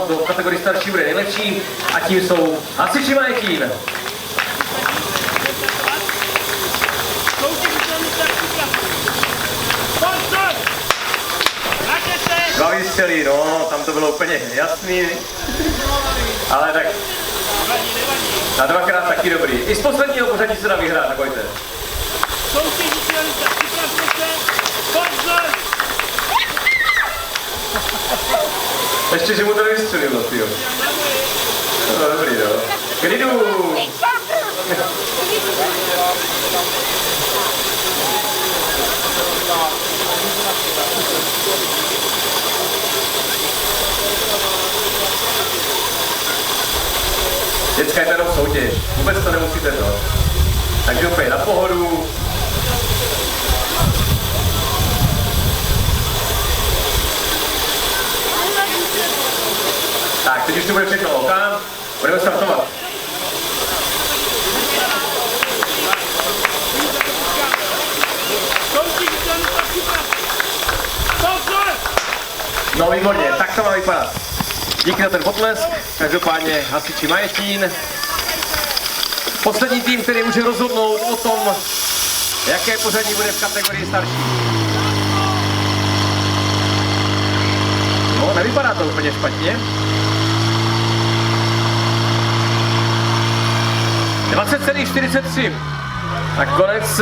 do kategorii starší bude nejlepší a tím jsou Hasiči Majetín. Dva výstřely, no, tam to bylo úplně jasný, ale tak na dvakrát taky dobrý. I z posledního pořadí se dá vyhrát, nebojte. Ještě, že mu to nevystřelilo, tyjo. No, dobrý, no. Klidu! Děcka, je to jenom soutěž, vůbec to nemusíte to. Takže opět na pohodu. Tak, teď už to bude všechno okám, budeme startovat. No výborně, tak to má vypadat. Díky za ten potlesk, každopádně Hasiči Majetín. Poslední tým, který může rozhodnout o tom, jaké pořadí bude v kategorii starší. No, nevypadá to úplně špatně. 20,43. Nakonec